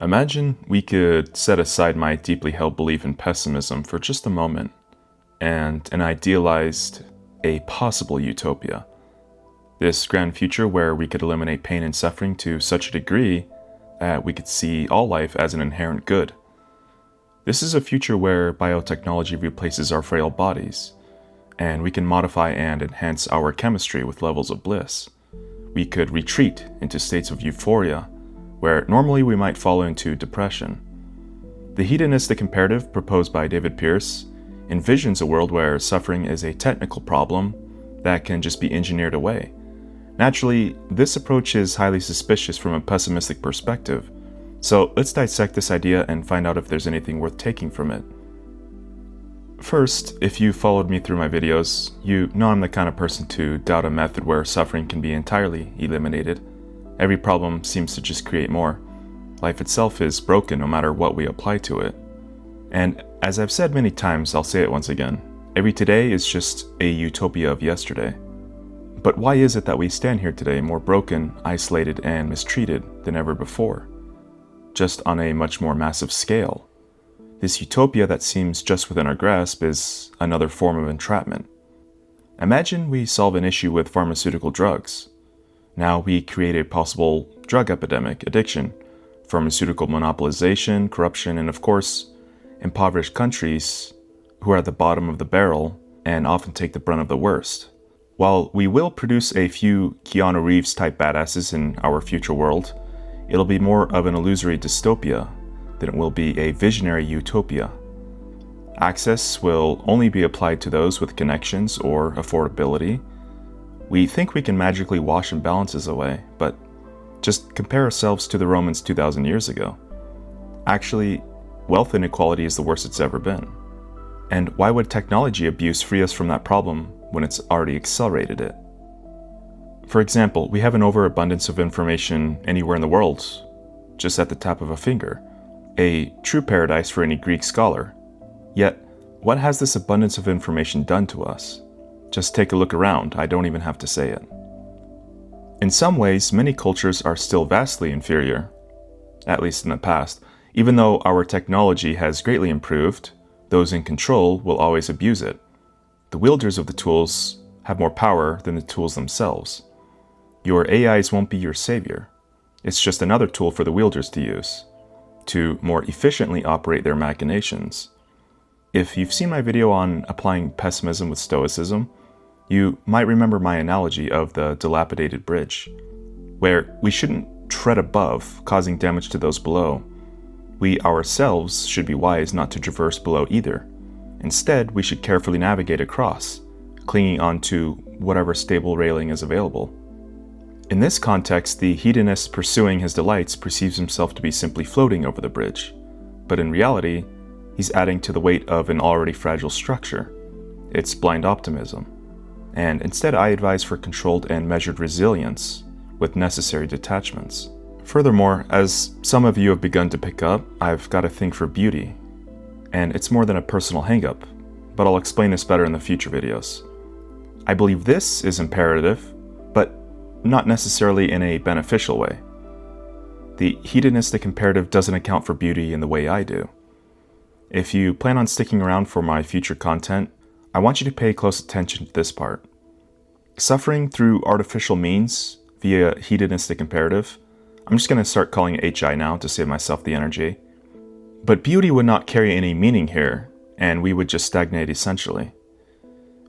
Imagine we could set aside my deeply held belief in pessimism for just a moment and idealized a possible utopia. This grand future where we could eliminate pain and suffering to such a degree that we could see all life as an inherent good. This is a future where biotechnology replaces our frail bodies, and we can modify and enhance our chemistry with levels of bliss. We could retreat into states of euphoria, where normally we might fall into depression. The hedonistic imperative proposed by David Pearce envisions a world where suffering is a technical problem that can just be engineered away. Naturally, this approach is highly suspicious from a pessimistic perspective, so let's dissect this idea and find out if there's anything worth taking from it. First, if you followed me through my videos, you know I'm the kind of person to doubt a method where suffering can be entirely eliminated. Every problem seems to just create more. Life itself is broken no matter what we apply to it. And as I've said many times, I'll say it once again, every today is just a utopia of yesterday. But why is it that we stand here today more broken, isolated, and mistreated than ever before? Just on a much more massive scale. This utopia that seems just within our grasp is another form of entrapment. Imagine we solve an issue with pharmaceutical drugs. Now we create a possible drug epidemic, addiction, pharmaceutical monopolization, corruption, and of course, impoverished countries who are at the bottom of the barrel and often take the brunt of the worst. While we will produce a few Keanu Reeves type badasses in our future world, it'll be more of an illusory dystopia than it will be a visionary utopia. Access will only be applied to those with connections or affordability. We think we can magically wash imbalances away, but just compare ourselves to the Romans 2,000 years ago. Actually, wealth inequality is the worst it's ever been. And why would technology abuse free us from that problem when it's already accelerated it? For example, we have an overabundance of information anywhere in the world, just at the tap of a finger. A true paradise for any Greek scholar. Yet, what has this abundance of information done to us? Just take a look around, I don't even have to say it. In some ways, many cultures are still vastly inferior, at least in the past. Even though our technology has greatly improved, those in control will always abuse it. The wielders of the tools have more power than the tools themselves. Your AIs won't be your savior. It's just another tool for the wielders to use, to more efficiently operate their machinations. If you've seen my video on applying pessimism with stoicism, you might remember my analogy of the dilapidated bridge, where we shouldn't tread above, causing damage to those below. We ourselves should be wise not to traverse below either. Instead, we should carefully navigate across, clinging onto whatever stable railing is available. In this context, the hedonist pursuing his delights perceives himself to be simply floating over the bridge, but in reality, he's adding to the weight of an already fragile structure. It's blind optimism. And instead, I advise for controlled and measured resilience with necessary detachments. Furthermore, as some of you have begun to pick up, I've got a thing for beauty. And it's more than a personal hang-up, but I'll explain this better in the future videos. I believe this is imperative, but not necessarily in a beneficial way. The hedonistic imperative doesn't account for beauty in the way I do. If you plan on sticking around for my future content, I want you to pay close attention to this part. Suffering through artificial means via hedonistic imperative, I'm just going to start calling it HI now to save myself the energy. But beauty would not carry any meaning here, and we would just stagnate essentially.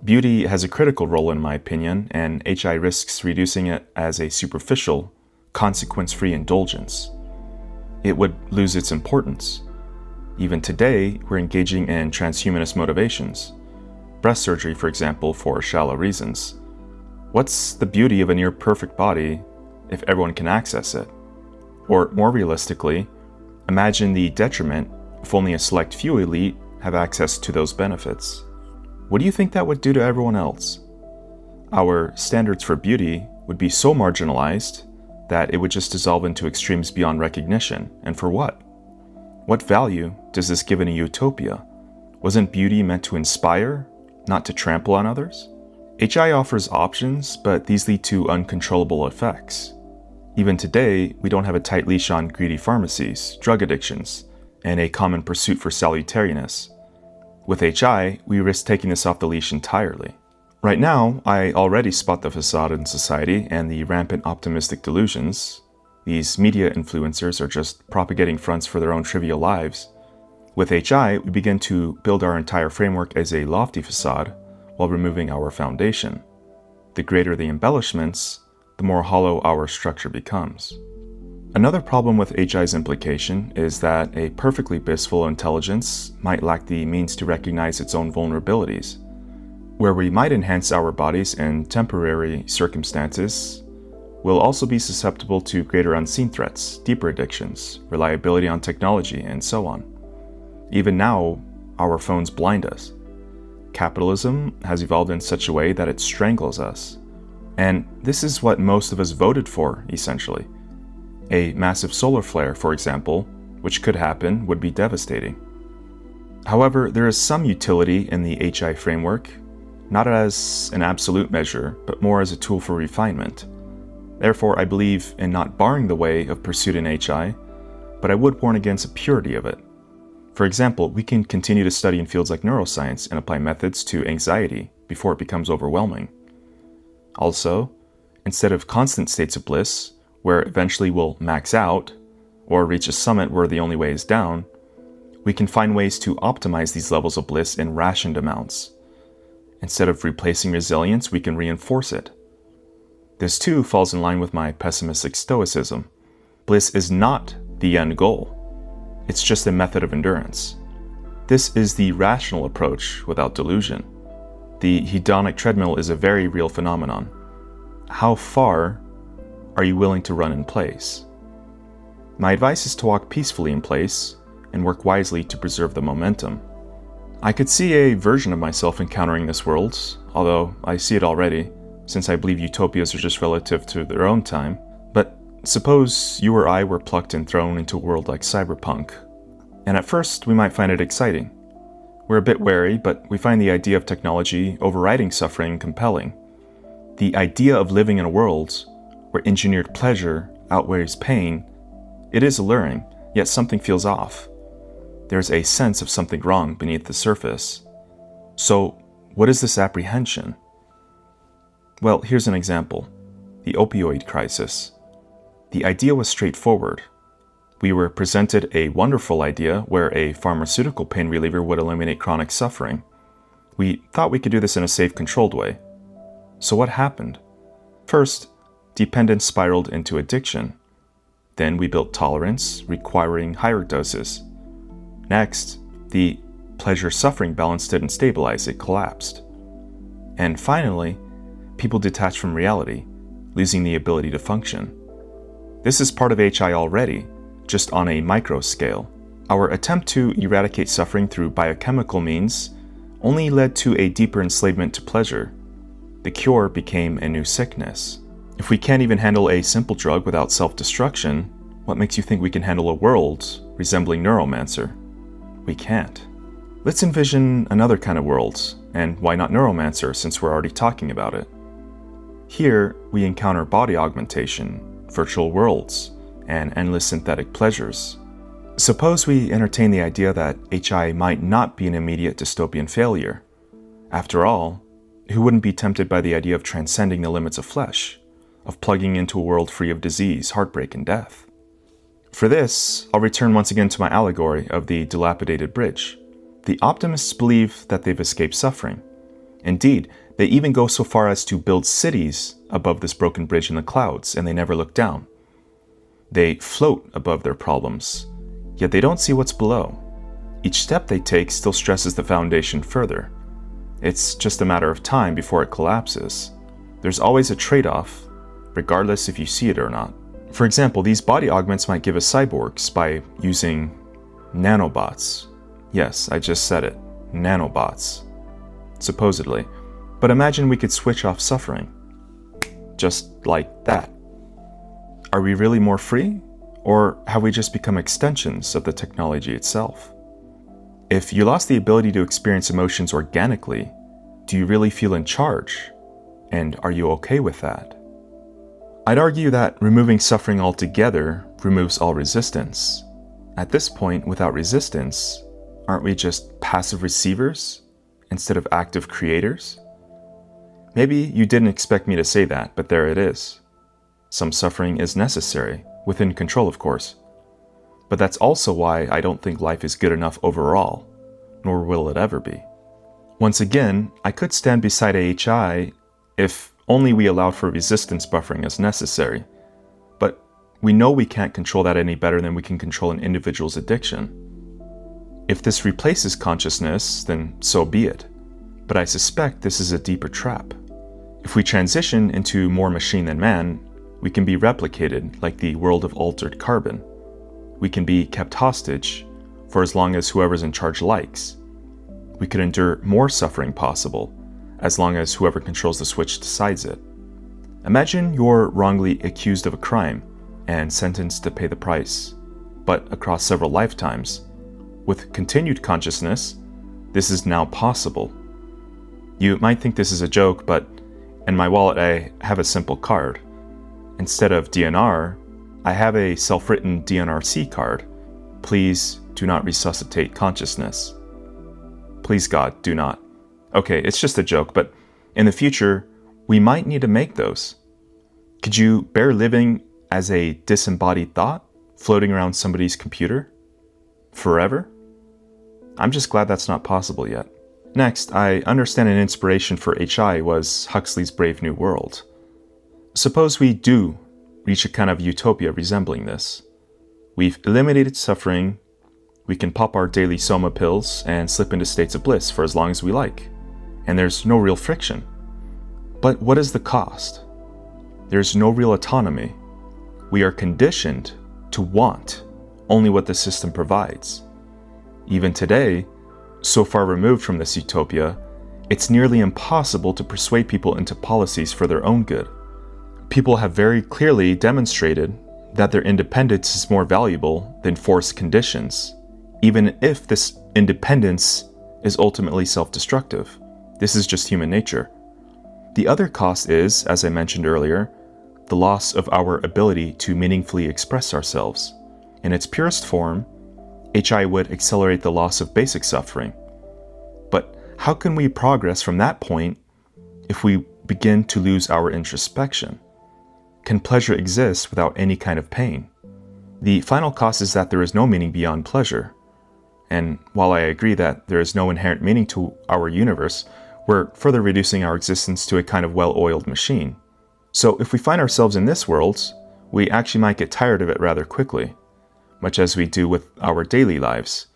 Beauty has a critical role in my opinion, and HI risks reducing it as a superficial, consequence-free indulgence. It would lose its importance. Even today, we're engaging in transhumanist motivations. Breast surgery, for example, for shallow reasons. What's the beauty of a near-perfect body if everyone can access it? Or more realistically, imagine the detriment if only a select few elite have access to those benefits. What do you think that would do to everyone else? Our standards for beauty would be so marginalized that it would just dissolve into extremes beyond recognition. And for what? What value does this give in a utopia? Wasn't beauty meant to inspire, not to trample on others? HI offers options, but these lead to uncontrollable effects. Even today, we don't have a tight leash on greedy pharmacies, drug addictions, and a common pursuit for salutariness. With HI, we risk taking this off the leash entirely. Right now, I already spot the facade in society and the rampant optimistic delusions. These media influencers are just propagating fronts for their own trivial lives. With HI, we begin to build our entire framework as a lofty facade while removing our foundation. The greater the embellishments, the more hollow our structure becomes. Another problem with HI's implication is that a perfectly blissful intelligence might lack the means to recognize its own vulnerabilities. Where we might enhance our bodies in temporary circumstances, we'll also be susceptible to greater unseen threats, deeper addictions, reliability on technology, and so on. Even now, our phones blind us. Capitalism has evolved in such a way that it strangles us. And this is what most of us voted for, essentially. A massive solar flare, for example, which could happen, would be devastating. However, there is some utility in the HI framework, not as an absolute measure, but more as a tool for refinement. Therefore, I believe in not barring the way of pursuit in HI, but I would warn against the purity of it. For example, we can continue to study in fields like neuroscience and apply methods to anxiety before it becomes overwhelming. Also, instead of constant states of bliss, where eventually we'll max out, or reach a summit where the only way is down, we can find ways to optimize these levels of bliss in rationed amounts. Instead of replacing resilience, we can reinforce it. This too falls in line with my pessimistic stoicism. Bliss is not the end goal. It's just a method of endurance. This is the rational approach without delusion. The hedonic treadmill is a very real phenomenon. How far are you willing to run in place? My advice is to walk peacefully in place and work wisely to preserve the momentum. I could see a version of myself encountering this world, although I see it already, since I believe utopias are just relative to their own time. But suppose you or I were plucked and thrown into a world like cyberpunk, and at first we might find it exciting. We're a bit wary, but we find the idea of technology overriding suffering compelling. The idea of living in a world where engineered pleasure outweighs pain, it is alluring, yet something feels off. There's a sense of something wrong beneath the surface. So, what is this apprehension? Well, here's an example. The opioid crisis. The idea was straightforward. We were presented a wonderful idea where a pharmaceutical pain reliever would eliminate chronic suffering. We thought we could do this in a safe, controlled way. So what happened? First, dependence spiraled into addiction. Then we built tolerance, requiring higher doses. Next, the pleasure-suffering balance didn't stabilize, it collapsed. And finally, people detached from reality, losing the ability to function. This is part of HI already, just on a micro scale. Our attempt to eradicate suffering through biochemical means only led to a deeper enslavement to pleasure. The cure became a new sickness. If we can't even handle a simple drug without self-destruction, what makes you think we can handle a world resembling Neuromancer? We can't. Let's envision another kind of world, and why not Neuromancer since we're already talking about it? Here, we encounter body augmentation, virtual worlds, and endless synthetic pleasures. Suppose we entertain the idea that HI might not be an immediate dystopian failure. After all, who wouldn't be tempted by the idea of transcending the limits of flesh, of plugging into a world free of disease, heartbreak, and death? For this, I'll return once again to my allegory of the dilapidated bridge. The optimists believe that they've escaped suffering. Indeed, they even go so far as to build cities above this broken bridge in the clouds, and they never look down. They float above their problems, yet they don't see what's below. Each step they take still stresses the foundation further. It's just a matter of time before it collapses. There's always a trade-off, regardless if you see it or not. For example, these body augments might give us cyborgs by using nanobots. Yes, I just said it. Nanobots. Supposedly. But imagine we could switch off suffering. Just like that. Are we really more free? Or have we just become extensions of the technology itself? If you lost the ability to experience emotions organically, do you really feel in charge? And are you okay with that? I'd argue that removing suffering altogether removes all resistance. At this point, without resistance, aren't we just passive receivers instead of active creators? Maybe you didn't expect me to say that, but there it is. Some suffering is necessary, within control of course. But that's also why I don't think life is good enough overall, nor will it ever be. Once again, I could stand beside AHI if only we allowed for resistance buffering as necessary. But we know we can't control that any better than we can control an individual's addiction. If this replaces consciousness, then so be it. But I suspect this is a deeper trap. If we transition into more machine than man, we can be replicated like the world of altered carbon. We can be kept hostage for as long as whoever's in charge likes. We could endure more suffering possible, as long as whoever controls the switch decides it. Imagine you're wrongly accused of a crime and sentenced to pay the price, but across several lifetimes. With continued consciousness, this is now possible. You might think this is a joke, but in my wallet I have a simple card. Instead of DNR, I have a self-written DNRC card. Please do not resuscitate consciousness. Please God, do not. Okay, it's just a joke, but in the future, we might need to make those. Could you bear living as a disembodied thought floating around somebody's computer? Forever? I'm just glad that's not possible yet. Next, I understand an inspiration for HI was Huxley's Brave New World. Suppose we do reach a kind of utopia resembling this. We've eliminated suffering, we can pop our daily soma pills and slip into states of bliss for as long as we like, and there's no real friction. But what is the cost? There's no real autonomy. We are conditioned to want only what the system provides. Even today, so far removed from this utopia, it's nearly impossible to persuade people into policies for their own good. People have very clearly demonstrated that their independence is more valuable than forced conditions, even if this independence is ultimately self-destructive. This is just human nature. The other cost is, as I mentioned earlier, the loss of our ability to meaningfully express ourselves. In its purest form, HI would accelerate the loss of basic suffering. But how can we progress from that point if we begin to lose our introspection? Can pleasure exist without any kind of pain? The final cost is that there is no meaning beyond pleasure. And while I agree that there is no inherent meaning to our universe, we're further reducing our existence to a kind of well-oiled machine. So if we find ourselves in this world, we actually might get tired of it rather quickly, much as we do with our daily lives.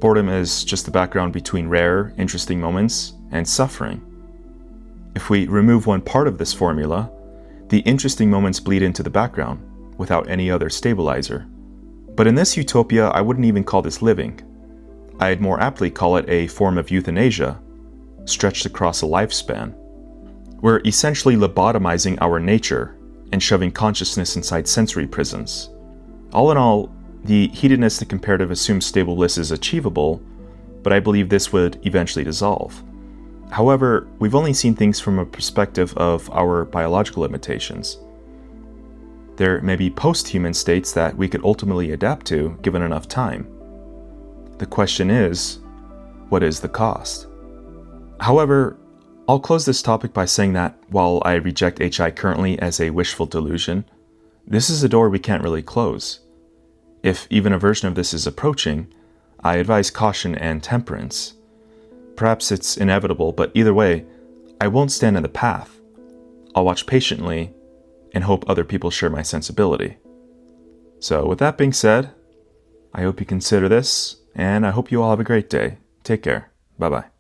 Boredom is just the background between rare, interesting moments and suffering. If we remove one part of this formula, the interesting moments bleed into the background without any other stabilizer. But in this utopia, I wouldn't even call this living. I'd more aptly call it a form of euthanasia, stretched across a lifespan. We're essentially lobotomizing our nature and shoving consciousness inside sensory prisons. All in all, the hedonistic imperative assumes stable bliss is achievable, but I believe this would eventually dissolve. However, we've only seen things from a perspective of our biological limitations. There may be post-human states that we could ultimately adapt to given enough time. The question is, what is the cost? However, I'll close this topic by saying that while I reject HI currently as a wishful delusion, this is a door we can't really close. If even a version of this is approaching, I advise caution and temperance. Perhaps it's inevitable, but either way, I won't stand in the path. I'll watch patiently and hope other people share my sensibility. So with that being said, I hope you consider this, and I hope you all have a great day. Take care. Bye-bye.